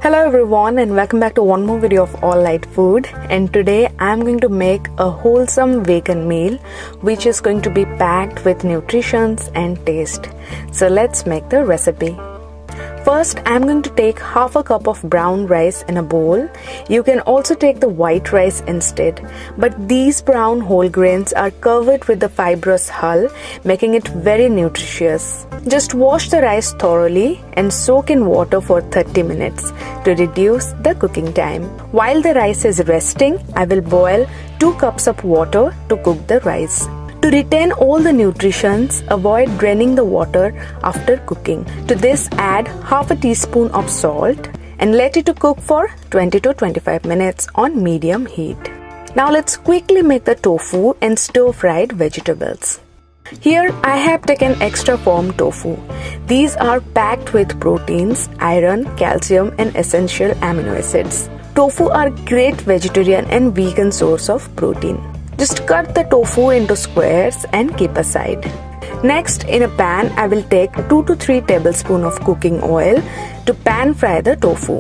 Hello everyone and welcome back to one more video of All Light Food, and today I'm going to make a wholesome vegan meal which is going to be packed with nutrition and taste. So let's make the recipe. First, I'm going to take half a cup of brown rice in a bowl. You can also take the white rice instead, but these brown whole grains are covered with the fibrous hull, making it very nutritious. Just wash the rice thoroughly and soak in water for 30 minutes to reduce the cooking time. While the rice is resting, I will boil 2 cups of water to cook the rice. To retain all the nutrients, avoid draining the water after cooking. To this, add half a teaspoon of salt and let it to cook for 20 to 25 minutes on medium heat. Now let's quickly make the tofu and stir-fried vegetables. Here I have taken extra firm tofu. These are packed with proteins, iron, calcium and essential amino acids. Tofu are great vegetarian and vegan source of protein. Just cut the tofu into squares and keep aside. Next, in a pan, I will take 2 to 3 tablespoons of cooking oil to pan fry the tofu.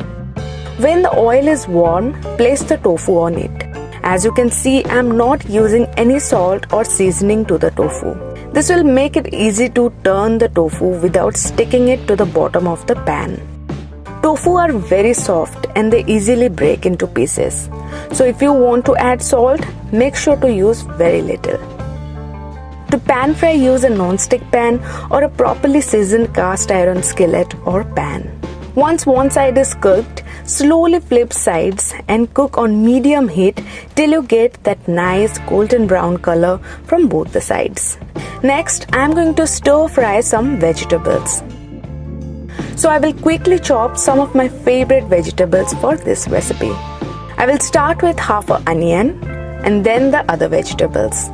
When the oil is warm, place the tofu on it. As you can see, I am not using any salt or seasoning to the tofu. This will make it easy to turn the tofu without sticking it to the bottom of the pan. Tofu are very soft and they easily break into pieces. So if you want to add salt, make sure to use very little. To pan fry, use a non-stick pan or a properly seasoned cast iron skillet or pan. Once one side is cooked, slowly flip sides and cook on medium heat till you get that nice golden brown color from both the sides. Next, I am going to stir fry some vegetables. So I will quickly chop some of my favorite vegetables for this recipe. I will start with half an onion and then the other vegetables.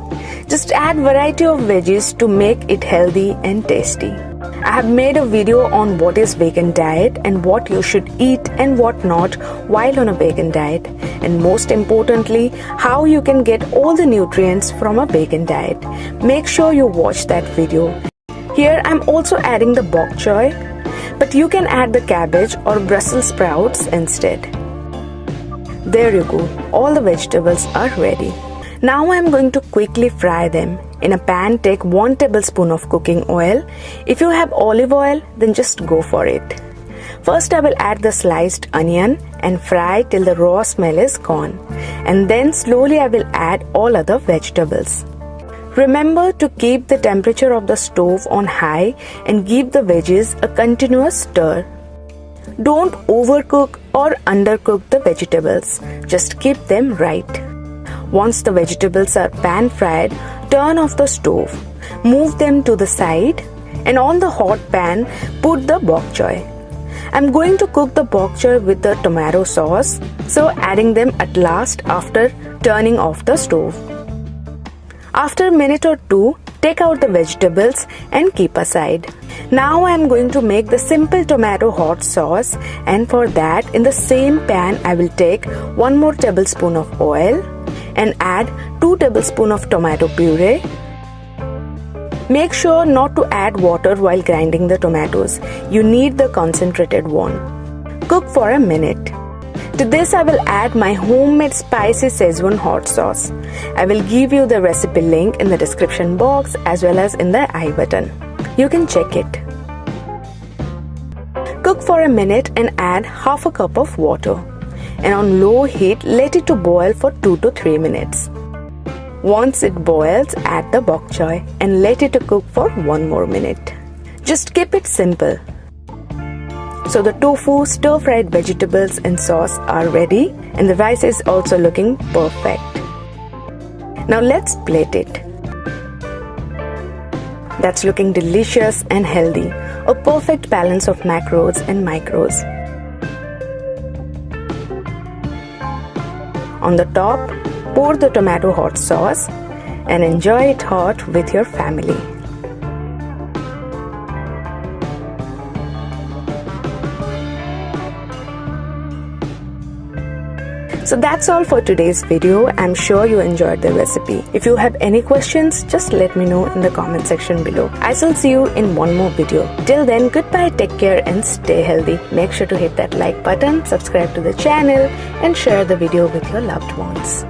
Just add variety of veggies to make it healthy and tasty. I have made a video on what is vegan diet and what you should eat and what not while on a vegan diet, and most importantly, how you can get all the nutrients from a vegan diet. Make sure you watch that video. Here I am also adding the bok choy, but you can add the cabbage or Brussels sprouts instead. There you go, all the vegetables are ready. Now I am going to quickly fry them. In a pan, take 1 tablespoon of cooking oil. If you have olive oil, then just go for it. First I will add the sliced onion and fry till the raw smell is gone. And then slowly I will add all other vegetables. Remember to keep the temperature of the stove on high and give the veggies a continuous stir. Don't overcook or undercook the vegetables. Just keep them right. Once the vegetables are pan fried, turn off the stove. Move them to the side and on the hot pan, put the bok choy. I'm going to cook the bok choy with the tomato sauce, so adding them at last after turning off the stove. After a minute or 2, take out the vegetables and keep aside. Now I am going to make the simple tomato hot sauce, and for that in the same pan I will take 1 more tablespoon of oil and add 2 tablespoons of tomato puree. Make sure not to add water while grinding the tomatoes. You need the concentrated one. Cook for a minute. To this I will add my homemade spicy Szechuan hot sauce. I will give you the recipe link in the description box as well as in the I button. You can check it. Cook for a minute and add half a cup of water. And on low heat, let it to boil for 2 to 3 minutes. Once it boils, add the bok choy and let it to cook for 1 more minute. Just keep it simple. So the tofu, stir-fried vegetables and sauce are ready, and the rice is also looking perfect. Now let's plate it. That's looking delicious and healthy. A perfect balance of macros and micros. On the top, pour the tomato hot sauce and enjoy it hot with your family. So that's all for today's video. I'm sure you enjoyed the recipe. If you have any questions, just let me know in the comment section below. I shall see you in one more video. Till then, goodbye, take care and stay healthy. Make sure to hit that like button, subscribe to the channel and share the video with your loved ones.